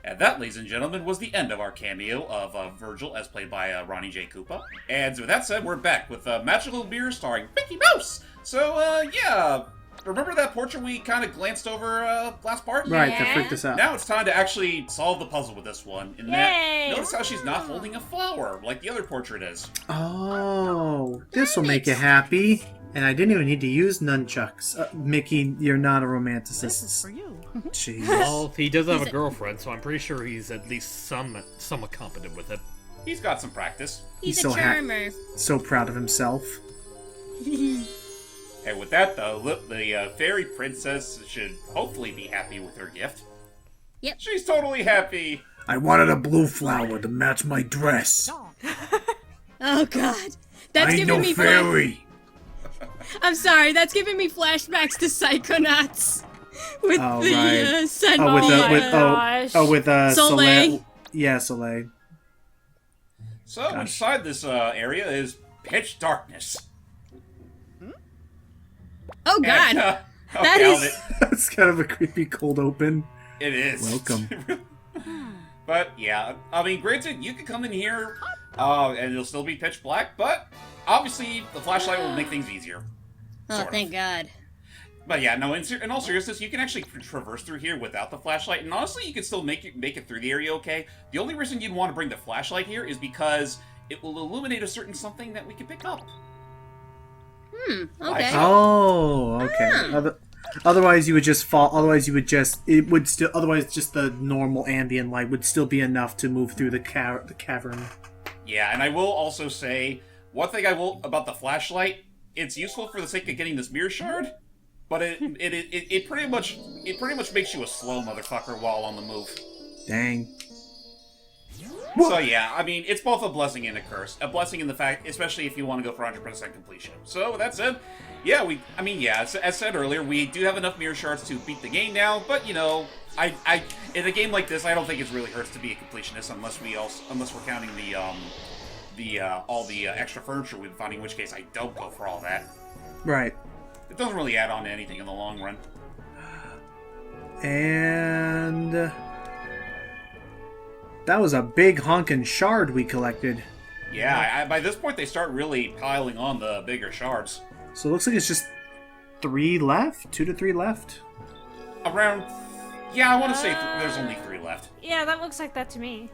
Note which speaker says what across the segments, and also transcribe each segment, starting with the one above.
Speaker 1: And that, ladies and gentlemen, was the end of our cameo of Virgil, as played by Ronnie J. Koopa. And with that said, we're back with Magical Mirror starring Mickey Mouse! So, yeah, remember that portrait we kind of glanced over last part?
Speaker 2: Right, that freaked us out.
Speaker 1: Now it's time to actually solve the puzzle with this one. In that, notice how she's not holding a flower, like the other portrait is.
Speaker 2: Oh, this will make you happy. And I didn't even need to use nunchucks. Mickey, you're not a romanticist.
Speaker 3: This is for you.
Speaker 2: Jeez.
Speaker 4: Well, he does have a girlfriend, so I'm pretty sure he's at least somewhat competent with it.
Speaker 1: He's got some practice.
Speaker 5: He's
Speaker 2: so
Speaker 5: a charmer.
Speaker 2: So proud of himself.
Speaker 1: And with that, the fairy princess should hopefully be happy with her gift.
Speaker 5: Yep.
Speaker 1: She's totally happy.
Speaker 2: I wanted a blue flower to match my dress.
Speaker 5: Oh god. That's
Speaker 2: I ain't
Speaker 5: giving
Speaker 2: no
Speaker 5: me
Speaker 2: fairy.
Speaker 5: I'm sorry, that's giving me flashbacks to Psychonauts. With the Sun
Speaker 2: with
Speaker 5: Soleil.
Speaker 2: Soleil. Yeah, Soleil.
Speaker 1: So inside this area is pitch darkness.
Speaker 5: Oh god.
Speaker 1: And,
Speaker 5: that is...
Speaker 2: That's kind of a creepy cold open.
Speaker 1: It is.
Speaker 2: Welcome.
Speaker 1: But yeah, I mean, granted, you can come in here and it'll still be pitch black, but obviously the flashlight will make things easier.
Speaker 5: Oh, thank god.
Speaker 1: But yeah, no, in all seriousness, you can actually traverse through here without the flashlight, and honestly, you can still make it through the area okay. The only reason you'd want to bring the flashlight here is because it will illuminate a certain something that we can pick up.
Speaker 5: Okay.
Speaker 2: Oh, okay. Otherwise, you would just fall. Otherwise, Otherwise, just the normal ambient light would still be enough to move through the cavern.
Speaker 1: Yeah, and I will also say one thing about the flashlight. It's useful for the sake of getting this mirror shard, but it pretty much makes you a slow motherfucker while on the move.
Speaker 2: Dang.
Speaker 1: So yeah, I mean, it's both a blessing and a curse. A blessing in the fact, especially if you want to go for 100% completion. So with that said, yeah, as said earlier, we do have enough mirror shards to beat the game now. But you know, I in a game like this, I don't think it really hurts to be a completionist unless we're counting all the extra furniture we've been finding. In which case, I don't go for all that.
Speaker 2: Right.
Speaker 1: It doesn't really add on to anything in the long run.
Speaker 2: And that was a big honkin' shard we collected.
Speaker 1: Yeah, by this point they start really piling on the bigger shards.
Speaker 2: So it looks like it's just 3 left? 2 to 3 left?
Speaker 1: Around... Yeah, I want to say there's only 3 left.
Speaker 3: Yeah, that looks like that to me.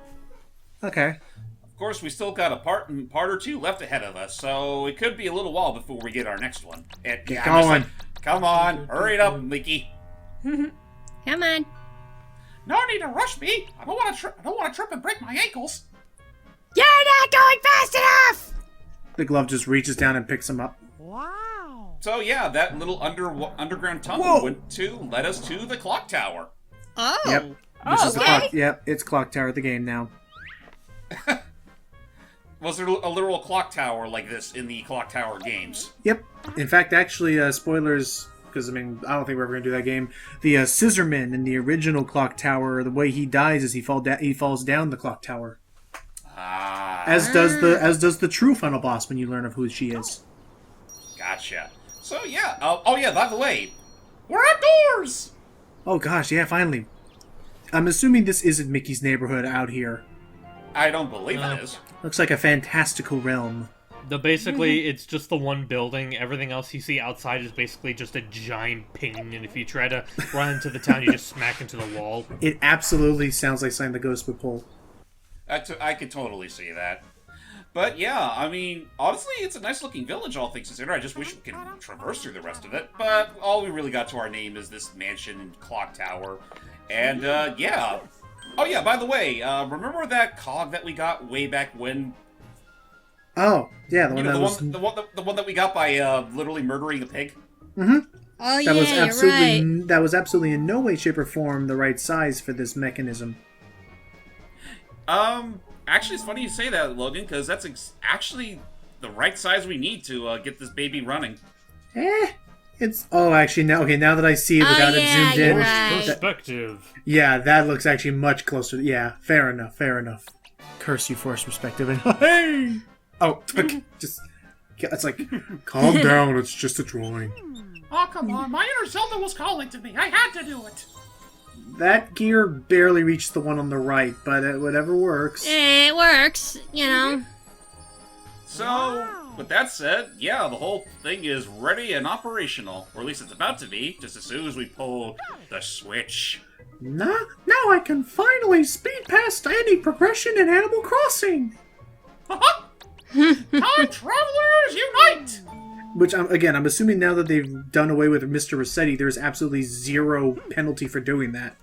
Speaker 2: Okay.
Speaker 1: Of course, we still got a part or two left ahead of us, so it could be a little while before we get our next one.
Speaker 2: Get going.
Speaker 1: Come on, hurry it up, Mickey.
Speaker 5: Come on.
Speaker 1: No need to rush me. I don't want to trip and break my ankles.
Speaker 5: You're not going fast enough!
Speaker 2: The glove just reaches down and picks him up.
Speaker 3: Wow.
Speaker 1: So yeah, that little underground tunnel led us to the clock tower.
Speaker 5: Oh.
Speaker 2: Yep. This is the clock. Yep, it's clock tower of the game now.
Speaker 1: Was there a literal clock tower like this in the clock tower games?
Speaker 2: Yep. In fact, actually, spoilers, because, I mean, I don't think we're ever going to do that game. The Scissorman in the original clock tower, the way he dies is he falls down the clock tower.
Speaker 1: Ah.
Speaker 2: As does the true final boss when you learn of who she is.
Speaker 1: Gotcha. So yeah. Oh yeah, by the way, we're outdoors!
Speaker 2: Oh gosh, yeah, finally. I'm assuming this isn't Mickey's neighborhood out here.
Speaker 1: I don't believe it is.
Speaker 2: Looks like a fantastical realm.
Speaker 4: Basically, it's just the one building. Everything else you see outside is basically just a giant ping, and if you try to run into the town, you just smack into the wall.
Speaker 2: It absolutely sounds like something the ghost would pull.
Speaker 1: I could totally see that. But yeah, I mean, honestly, it's a nice-looking village, all things considered. I just wish we could traverse through the rest of it. But all we really got to our name is this mansion and clock tower. And, yeah. Oh yeah, by the way, remember that cog that we got way back when?
Speaker 2: Oh, yeah, the
Speaker 1: one that we got by literally murdering the pig.
Speaker 2: Mm-hmm.
Speaker 5: Oh yeah, you're right.
Speaker 2: That was absolutely in no way, shape, or form the right size for this mechanism.
Speaker 1: Actually, it's funny you say that, Logan, because that's actually the right size we need to get this baby running.
Speaker 2: It's... Oh, actually, now that I see it without it zoomed in...
Speaker 5: Right.
Speaker 4: Perspective.
Speaker 2: Yeah, that looks actually much closer. Yeah, fair enough. Curse you, force perspective. And hey! Oh, okay, just... It's like, calm down, it's just a drawing.
Speaker 1: Oh, come on, my inner Zelda was calling to me. I had to do it.
Speaker 2: That gear barely reached the one on the right, but whatever works.
Speaker 5: It works, you know.
Speaker 1: So, with that said, yeah, the whole thing is ready and operational. Or at least it's about to be, just as soon as we pull the switch.
Speaker 2: Now I can finally speed past any progression in Animal Crossing!
Speaker 1: Time travelers unite!
Speaker 2: Which, I'm assuming now that they've done away with Mr. Rossetti, there's absolutely zero penalty for doing that.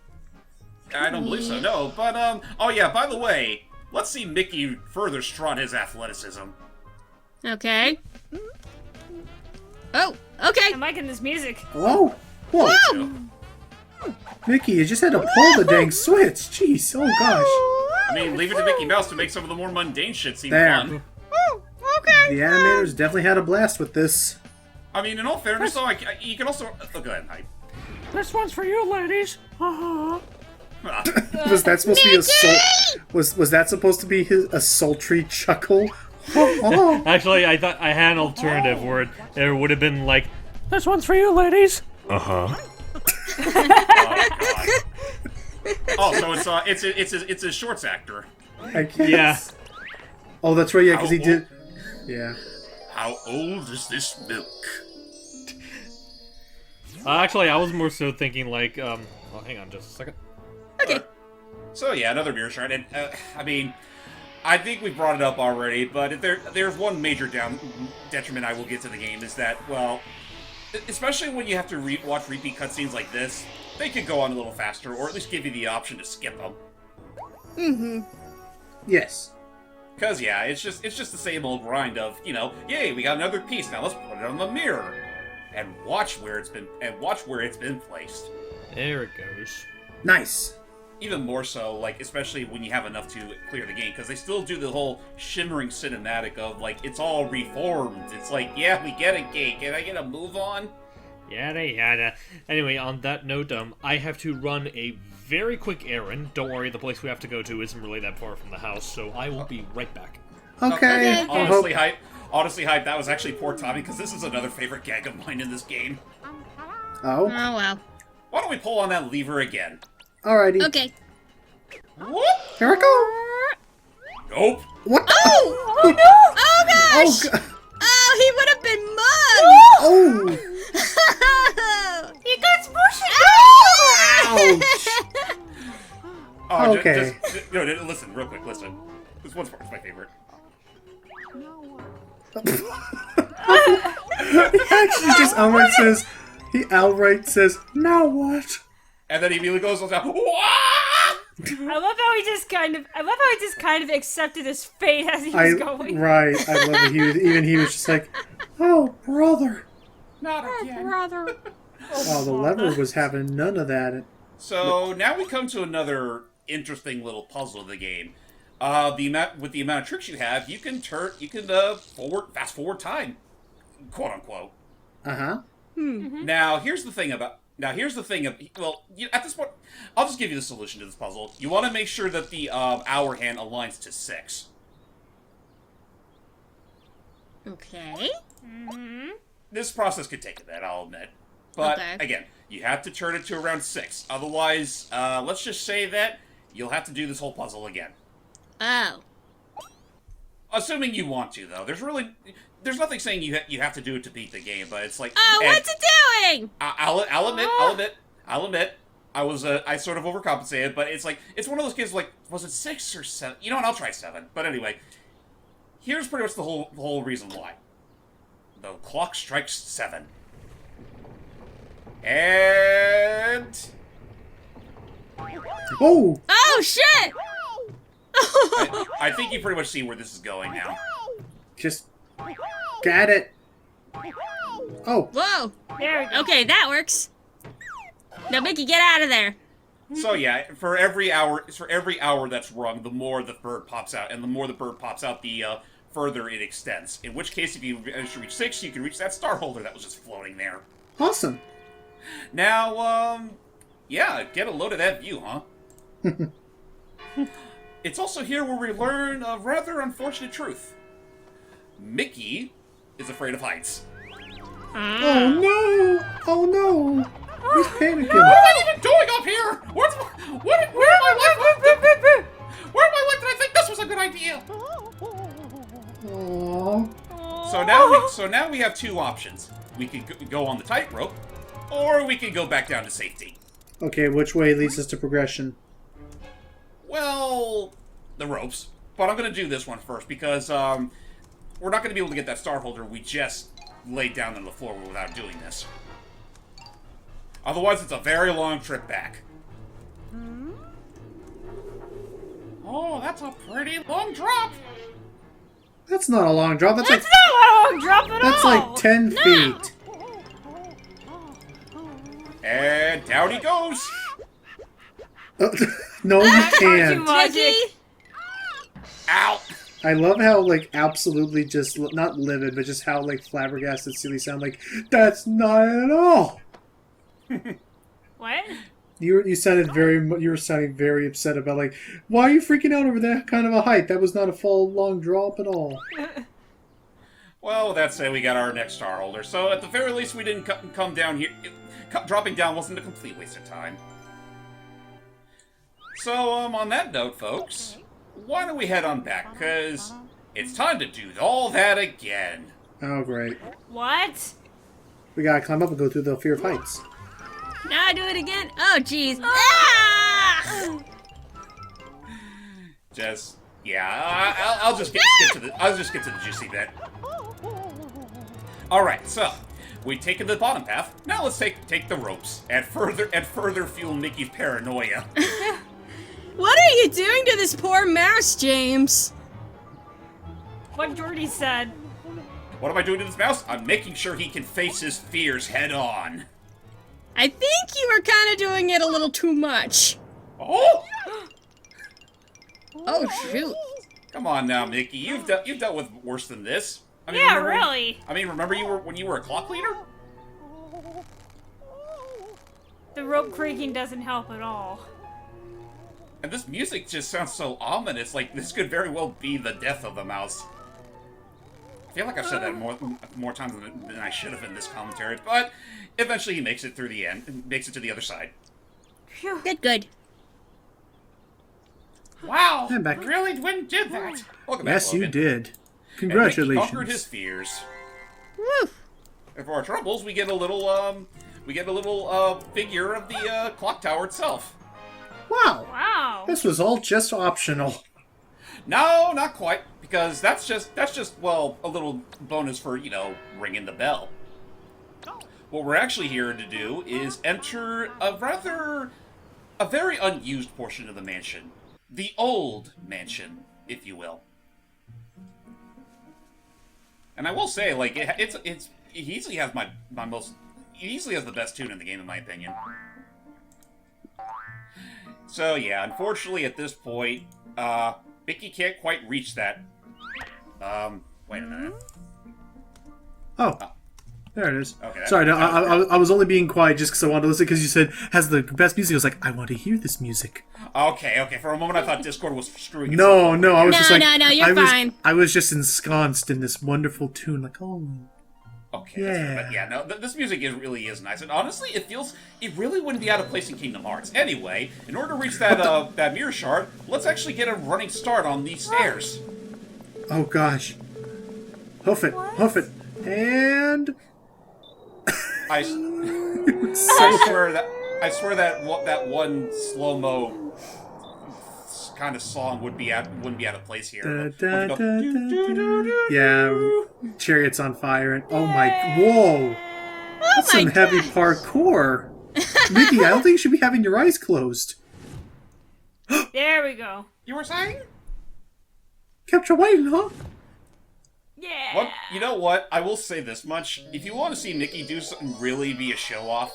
Speaker 1: I don't believe so, no. But, oh yeah, by the way, let's see Mickey further strut his athleticism.
Speaker 5: Okay. Oh, okay.
Speaker 3: I'm liking this music.
Speaker 2: Whoa! Whoa!
Speaker 5: Woo!
Speaker 2: Mickey, you just had to pull the dang switch! Jeez, oh gosh.
Speaker 1: I mean, leave it to Mickey Mouse to make some of the more mundane shit seem
Speaker 2: There.
Speaker 1: fun.
Speaker 5: Okay.
Speaker 2: The animators definitely had a blast with this.
Speaker 1: I mean, in all fairness, though, you can also... Oh, go ahead, Hype.
Speaker 4: This one's for you, ladies.
Speaker 2: Was that supposed to be a was that supposed to be a sultry chuckle? Oh.
Speaker 4: Actually, I thought I had an alternative where it would have been like, this one's for you, ladies.
Speaker 1: Oh, God. Oh, so it's a shorts actor.
Speaker 2: I guess.
Speaker 4: Yeah.
Speaker 2: Oh, that's right. Yeah, because he did. Yeah.
Speaker 1: How old is this milk?
Speaker 4: Actually, I was more so thinking like, oh, hang on just a second.
Speaker 5: Okay.
Speaker 1: So yeah, another beer shard, and I mean, I think we brought it up already, but if there's one major detriment I will get to the game is that, well, especially when you have to watch repeat cutscenes like this, they could go on a little faster, or at least give you the option to skip them.
Speaker 5: Mm-hmm.
Speaker 2: Yes.
Speaker 1: Cause yeah, it's just the same old grind of, you know, yay, we got another piece, now let's put it on the mirror. And watch where it's been placed.
Speaker 4: There it goes.
Speaker 2: Nice.
Speaker 1: Even more so, like, especially when you have enough to clear the game, because they still do the whole shimmering cinematic of, like, it's all reformed. It's like, yeah, we get it, Gay. Can I get a move on?
Speaker 4: Yada yada. Anyway, on that note, I have to run a very quick errand. Don't worry, the place we have to go to isn't really that far from the house, so I will be right back.
Speaker 2: Okay.
Speaker 5: Okay.
Speaker 1: Honestly, Hype, that was actually poor Tommy, because this is another favorite gag of mine in this game.
Speaker 2: Oh.
Speaker 5: Oh, well.
Speaker 1: Why don't we pull on that lever again?
Speaker 2: Alrighty.
Speaker 5: Okay.
Speaker 1: Whoop!
Speaker 2: Here I go.
Speaker 1: Nope.
Speaker 2: What?
Speaker 5: Oh!
Speaker 2: Oh
Speaker 5: Oh,
Speaker 2: Oh,
Speaker 5: gosh!
Speaker 2: God.
Speaker 5: Oh, he would have been mugged!
Speaker 2: Oh.
Speaker 3: You got smushed!
Speaker 2: Ouch.
Speaker 1: Oh,
Speaker 2: Okay.
Speaker 1: No, listen, real quick, listen. This one's my favorite.
Speaker 2: He actually just outright says, now what?
Speaker 1: And then he immediately goes down. Wah!
Speaker 3: I love how he just kind of accepted his fate as he was going.
Speaker 2: Right. I love it. He was just like, oh, brother.
Speaker 1: Not again.
Speaker 5: Brother.
Speaker 2: Oh, the lever was having none of that.
Speaker 1: So now we come to another interesting little puzzle of the game. With the amount of tricks you have, you can fast forward time, quote unquote.
Speaker 2: Uh-huh.
Speaker 1: Now here's the thing well, at this point, I'll just give you the solution to this puzzle. You want to make sure that the hour hand aligns to 6.
Speaker 5: Okay.
Speaker 1: This process could take a bit, I'll admit. But
Speaker 5: Okay.
Speaker 1: again, you have to turn it to around 6. Otherwise, let's just say that you'll have to do this whole puzzle again.
Speaker 5: Oh.
Speaker 1: Assuming you want to, though. There's nothing saying you have to do it to beat the game, but it's like...
Speaker 5: Oh,
Speaker 1: and
Speaker 5: what's it doing?
Speaker 1: I'll admit, I sort of overcompensated, but it's like, it's one of those games like, was it 6 or 7? You know what, I'll try 7. But anyway, here's pretty much the whole reason why. The clock strikes 7. And...
Speaker 2: Oh!
Speaker 5: Oh, shit!
Speaker 1: I think you pretty much see where this is going now.
Speaker 2: Just got it. Oh.
Speaker 5: Whoa.
Speaker 3: There we go.
Speaker 5: Okay, that works. Now, Mickey, get out of there.
Speaker 1: So yeah, for every hour that's rung, the more the bird pops out, and the more the bird pops out, the further it extends. In which case, if you manage to reach 6, you can reach that star holder that was just floating there.
Speaker 2: Awesome.
Speaker 1: Now, yeah, get a load of that view, huh? It's also here where we learn a rather unfortunate truth. Mickey is afraid of heights.
Speaker 2: Oh no! Oh no! He's panicking.
Speaker 1: What am I even doing up here? Where am I? Where am I? Did I think this was a good idea?
Speaker 2: Aww.
Speaker 1: So now we have two options. We could go on the tightrope, or we could go back down to safety.
Speaker 2: Okay, which way leads us to progression?
Speaker 1: Well, the ropes. But I'm going to do this one first because we're not going to be able to get that star holder we just laid down on the floor without doing this. Otherwise, it's a very long trip back. Oh, that's a pretty long drop.
Speaker 2: That's not a long drop. That's
Speaker 3: That's not a long drop at
Speaker 2: That's
Speaker 3: all.
Speaker 2: like 10 feet.
Speaker 1: And down he goes.
Speaker 2: No, you
Speaker 3: Cartoon
Speaker 2: can't.
Speaker 3: logic.
Speaker 5: Mickey?
Speaker 1: Ow.
Speaker 2: I love how, like, absolutely just, not livid, but just how, like, flabbergasted Sealy sound like, that's not at all.
Speaker 3: What?
Speaker 2: You sounded you were sounding very upset about, like, why are you freaking out over that kind of a height? That was not a full long drop at all.
Speaker 1: Well, with that said, we got our next star holder. So at the very least, we didn't come down here. Dropping down wasn't a complete waste of time. So, on that note, folks, why don't we head on back? Because it's time to do all that again.
Speaker 2: Oh, great.
Speaker 3: What?
Speaker 2: We gotta climb up and go through the fear of heights.
Speaker 5: Now I do it again? Oh, jeez. Ah!
Speaker 1: Just, yeah, I'll just get to the juicy bit. All right, so we've taken the bottom path. Now let's take the ropes and further fuel Mickey's paranoia.
Speaker 5: What are you doing to this poor mouse, James?
Speaker 3: What Jordy said.
Speaker 1: What am I doing to this mouse? I'm making sure he can face his fears head on.
Speaker 5: I think you were kind of doing it a little too much.
Speaker 1: Oh!
Speaker 5: Oh, shoot.
Speaker 1: Come on now, Mickey. You've dealt with worse than this. I mean,
Speaker 3: Yeah,
Speaker 1: remember
Speaker 3: really.
Speaker 1: remember when you were a clock leader?
Speaker 3: The rope creaking doesn't help at all.
Speaker 1: And this music just sounds so ominous. Like this could very well be the death of the mouse. I feel like I've said that more times than I should have in this commentary, but eventually he makes it through the end, makes it to the other side.
Speaker 3: Phew.
Speaker 5: Good.
Speaker 1: Wow!
Speaker 2: I'm back.
Speaker 1: Really did that. Welcome back,
Speaker 2: Yes, you
Speaker 1: Logan.
Speaker 2: did.
Speaker 1: And Mickey
Speaker 2: Congratulations.
Speaker 1: conquered his fears.
Speaker 5: Woo.
Speaker 1: And for our troubles, we get a little figure of the clock tower itself.
Speaker 2: Wow.
Speaker 3: Wow.
Speaker 2: This was all just optional.
Speaker 1: No, not quite, because that's just well, a little bonus for, ringing the bell. What we're actually here to do is enter a very unused portion of the mansion. The old mansion, if you will. And I will say, like, he easily has he easily has the best tune in the game, in my opinion. So yeah, unfortunately at this point, Mickey can't quite reach that. Wait a minute.
Speaker 2: Oh. There it is.
Speaker 1: Okay,
Speaker 2: Sorry, no,
Speaker 1: that-
Speaker 2: I was only being quiet just because I wanted to listen, because you said, has the best music. I was like, I want to hear this music.
Speaker 1: Okay. For a moment I thought Discord was screwing
Speaker 2: No,
Speaker 1: itself.
Speaker 2: no, I was
Speaker 5: No,
Speaker 2: just like...
Speaker 5: no, you're fine.
Speaker 2: I was just ensconced in this wonderful tune, like, oh...
Speaker 1: Okay,
Speaker 2: Yeah.
Speaker 1: but yeah, no, this music really is nice, and honestly, it really wouldn't be out of place in Kingdom Hearts. Anyway, in order to reach that that mirror shard, let's actually get a running start on these stairs.
Speaker 2: Oh, gosh. Hoof it, and...
Speaker 1: I swear that one slow-mo kind of song wouldn't be out of place here.
Speaker 2: Da, da, da, da, da. Yeah, Chariot's on fire, and oh my... Whoa! That's some heavy parkour. Mickey, I don't think you should be having your eyes closed.
Speaker 3: There we go.
Speaker 1: You were saying?
Speaker 2: Kept you waiting, huh?
Speaker 3: Yeah.
Speaker 1: Well, you know what? I will say this much. If you want to see Mickey do something really be a show-off,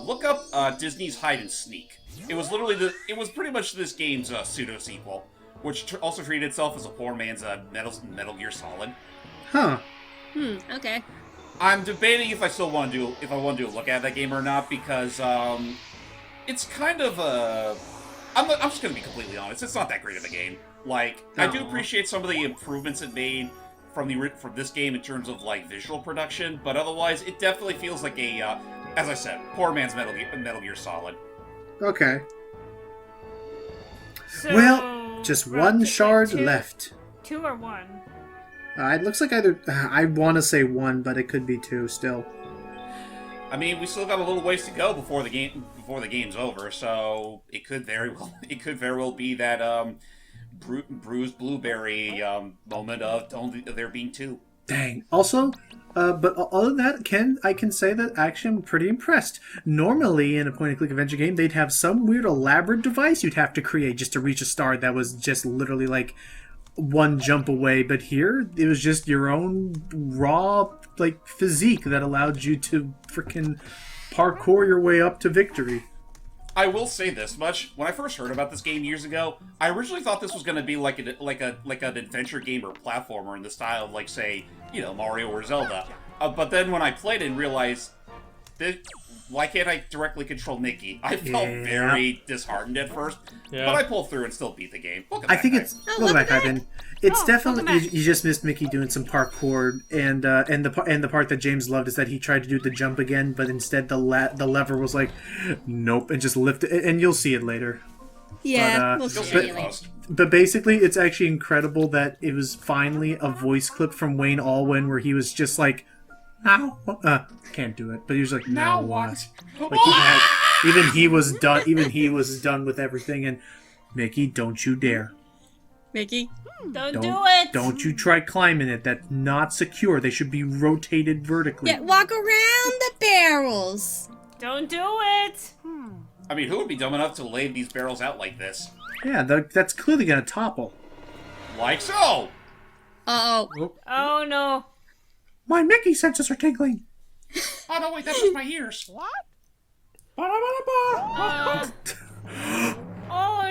Speaker 1: look up Disney's Hide and Sneak. It was pretty much this game's pseudo-sequel, which also treated itself as a poor man's Metal Gear Solid.
Speaker 2: Huh.
Speaker 5: Okay.
Speaker 1: I'm debating if I want to do a look at that game or not, because it's kind of a... I'm just gonna be completely honest. It's not that great of a game. Like, I do appreciate some of the improvements it made from this game in terms of like visual production, but otherwise, it definitely feels like a as I said, poor man's Metal Gear Solid.
Speaker 2: Okay.
Speaker 3: So,
Speaker 2: Well, just
Speaker 3: we're up
Speaker 2: one
Speaker 3: to
Speaker 2: shard
Speaker 3: two-
Speaker 2: left.
Speaker 3: 2 or 1?
Speaker 2: It looks like either. I want to say 1, but it could be 2 still.
Speaker 1: I mean, we still got a little ways to go before the game's over, so it could very well be that bruised blueberry moment of only there being 2.
Speaker 2: Dang. Also, but other than that, I can say that actually I'm pretty impressed. Normally, in a point-and-click adventure game, they'd have some weird elaborate device you'd have to create just to reach a star that was just literally like one jump away. But here, it was just your own raw like physique that allowed you to freaking parkour your way up to victory.
Speaker 1: I will say this much: when I first heard about this game years ago, I originally thought this was going to be like an adventure game or platformer in the style of, like, say, Mario or Zelda. But then when I played it and realized that, why can't I directly control Mickey? I felt very disheartened at first,
Speaker 4: Yeah.
Speaker 1: but I pulled through and still beat the game. Welcome
Speaker 2: I
Speaker 1: back,
Speaker 2: think
Speaker 1: guys.
Speaker 2: it's
Speaker 5: Oh,
Speaker 2: welcome back,
Speaker 5: welcome
Speaker 2: Ivan. It's definitely
Speaker 3: welcome back.
Speaker 2: you just missed Mickey doing some parkour, and the part that James loved is that he tried to do the jump again, but instead the lever was like, nope, and just lifted. And you'll see it later.
Speaker 5: Yeah,
Speaker 2: But,
Speaker 5: we'll
Speaker 1: You'll
Speaker 5: see
Speaker 1: see
Speaker 5: it
Speaker 1: it
Speaker 5: later.
Speaker 1: most.
Speaker 2: But basically, it's actually incredible that it was finally a voice clip from Wayne Allwyn where he was just like, "Now, can't do it," but he was like, "Now what?" Like even he was done. Even he was done with everything. And Mickey, don't you dare!
Speaker 5: Mickey.
Speaker 3: Don't
Speaker 2: Don't
Speaker 3: do it!
Speaker 2: Don't you try climbing it. That's not secure. They should be rotated vertically.
Speaker 5: Yeah, walk around the barrels.
Speaker 3: Don't do it!
Speaker 1: I mean, who would be dumb enough to lay these barrels out like this?
Speaker 2: Yeah, that's clearly gonna topple.
Speaker 1: Like so!
Speaker 5: Uh-oh.
Speaker 3: Oh no.
Speaker 2: My Mickey senses are tingling.
Speaker 1: Oh no, wait, that's just my ears.
Speaker 3: Oh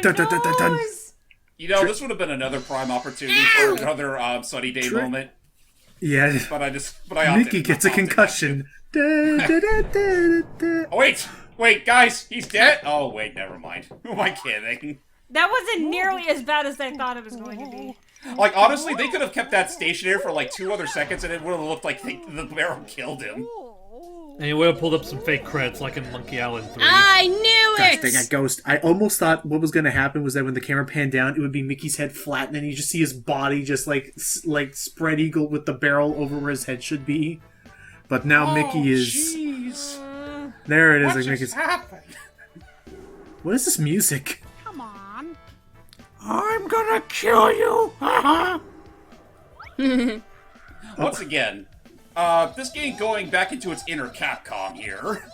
Speaker 2: Dun, dun, dun, dun, dun.
Speaker 3: no!
Speaker 1: This would have been another prime opportunity for another sunny day moment.
Speaker 2: Yeah,
Speaker 1: But I opted
Speaker 2: Mickey gets a
Speaker 1: not to.
Speaker 2: concussion. Da, da, da, da, da.
Speaker 1: Oh, wait, guys, he's dead? Oh, wait, never mind. Who am I kidding?
Speaker 3: That wasn't nearly as bad as I thought it was going to be.
Speaker 1: Like, honestly, they could have kept that stationary for like 2 other seconds and it would have looked like the barrel killed him.
Speaker 4: And you would have pulled up some fake credits like in Monkey Island 3.
Speaker 5: I knew
Speaker 2: Gosh,
Speaker 5: it!
Speaker 2: dang it, Ghost. I almost thought what was going to happen was that when the camera panned down, it would be Mickey's head flat, and then you just see his body just like spread eagle with the barrel over where his head should be. But now Mickey is...
Speaker 1: Jeez.
Speaker 2: There it is.
Speaker 1: What
Speaker 2: Like
Speaker 1: just
Speaker 2: Mickey's...
Speaker 1: happened?
Speaker 2: What is this music?
Speaker 6: Come on.
Speaker 1: I'm gonna kill you! Once again, this game going back into its inner Capcom here.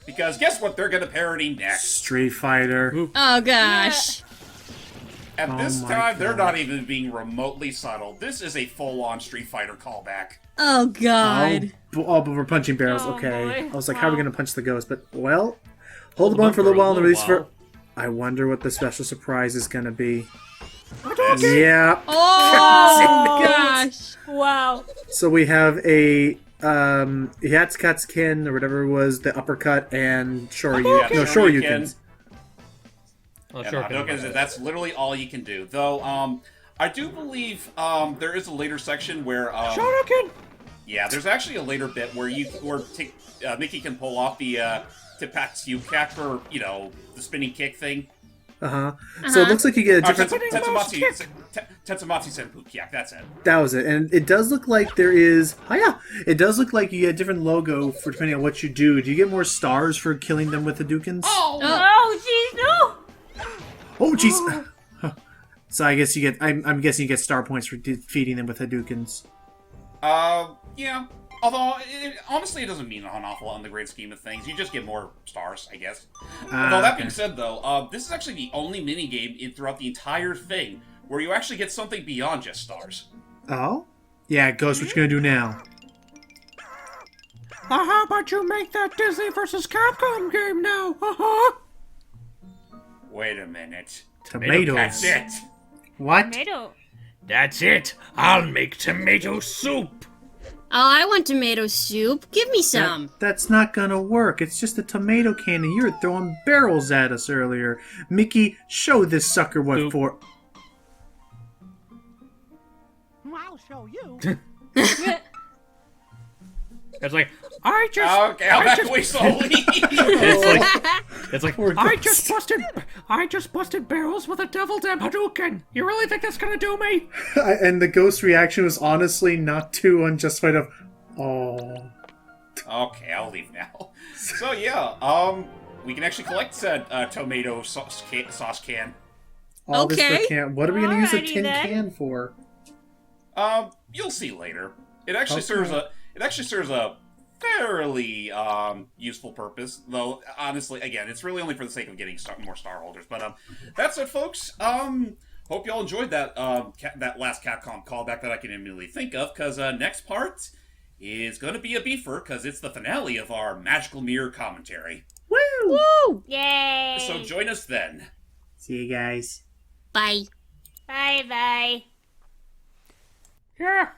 Speaker 1: Because guess what they're gonna parody next?
Speaker 2: Street Fighter.
Speaker 5: Oh, gosh.
Speaker 1: At
Speaker 2: Oh
Speaker 1: this
Speaker 2: my
Speaker 1: time, they're
Speaker 2: God.
Speaker 1: not even being remotely subtle. This is a full-on Street Fighter callback.
Speaker 5: Oh, God.
Speaker 2: But we're punching barrels.
Speaker 3: Oh,
Speaker 2: Okay.
Speaker 3: boy.
Speaker 2: I was like, how are we
Speaker 3: Wow.
Speaker 2: going to punch the ghost? But, well, hold on for a little while and release for...
Speaker 4: while.
Speaker 2: I wonder what the special surprise is going to be.
Speaker 1: This-
Speaker 2: Yeah.
Speaker 5: Oh, gosh.
Speaker 3: Wow.
Speaker 2: So we have a Yatsukatsuken or whatever it was, the uppercut, and
Speaker 1: Yeah,
Speaker 2: Shoryukens.
Speaker 4: Oh,
Speaker 1: Yeah,
Speaker 4: sure.
Speaker 1: Hadouken, that's literally all you can do. Though, I do believe there is a later section where yeah, there's actually a later bit where Mickey can pull off the Teppatsu-Kak, or the spinning kick thing.
Speaker 2: So it looks like you get a different...
Speaker 1: Tetsumatsu Senpu-Kyak, that's it.
Speaker 2: That was it, and it does look like there is... Oh, yeah! It does look like you get a different logo for depending on what you do. Do you get more stars for killing them with Hadoukens?
Speaker 3: Oh, jeez, no!
Speaker 2: Oh, jeez! So I guess you get... I'm guessing you get star points for defeating them with Hadoukens.
Speaker 1: Yeah. Although, honestly, it doesn't mean an awful lot in the great scheme of things. You just get more stars, I guess. Although, that being said, though, this is actually the only minigame throughout the entire thing where you actually get something beyond just stars.
Speaker 2: Oh? Yeah, Ghost, what you gonna do now?
Speaker 6: How about you make that Disney vs. Capcom game now?
Speaker 1: Wait a minute.
Speaker 2: Tomatoes.
Speaker 1: That's it.
Speaker 2: What?
Speaker 3: Tomato.
Speaker 4: That's it. I'll make tomato soup.
Speaker 5: Oh, I want tomato soup. Give me some.
Speaker 2: That's not gonna work. It's just a tomato can and you're throwing barrels at us earlier. Mickey, show this sucker what
Speaker 4: Oop.
Speaker 2: for.
Speaker 6: I'll show you.
Speaker 4: It's like,
Speaker 6: I just.
Speaker 1: Okay, I'll
Speaker 6: I
Speaker 1: back
Speaker 6: just,
Speaker 1: away slowly.
Speaker 4: It's like
Speaker 2: Poor
Speaker 6: I
Speaker 2: Ghost.
Speaker 6: just busted barrels with a devil damn Hadouken. You really think that's gonna do me?
Speaker 2: And the ghost reaction was honestly not too unjustified of, oh.
Speaker 1: Okay, I'll leave now. So yeah, we can actually collect said tomato sauce can.
Speaker 2: All this
Speaker 5: Okay.
Speaker 2: for can. What are we going to use a
Speaker 3: Alrighty
Speaker 2: tin
Speaker 3: then.
Speaker 2: can for?
Speaker 1: You'll see later. It actually
Speaker 2: Okay.
Speaker 1: serves a fairly useful purpose, though. Honestly, again, it's really only for the sake of getting more star holders. But that's it, folks. Hope y'all enjoyed that that last Capcom callback that I can immediately think of, because next part is going to be a beefer, because it's the finale of our Magical Mirror commentary.
Speaker 2: Woo!
Speaker 5: Woo!
Speaker 3: Yay!
Speaker 1: So join us then.
Speaker 2: See you guys.
Speaker 5: Bye.
Speaker 3: Bye bye.
Speaker 6: Yeah,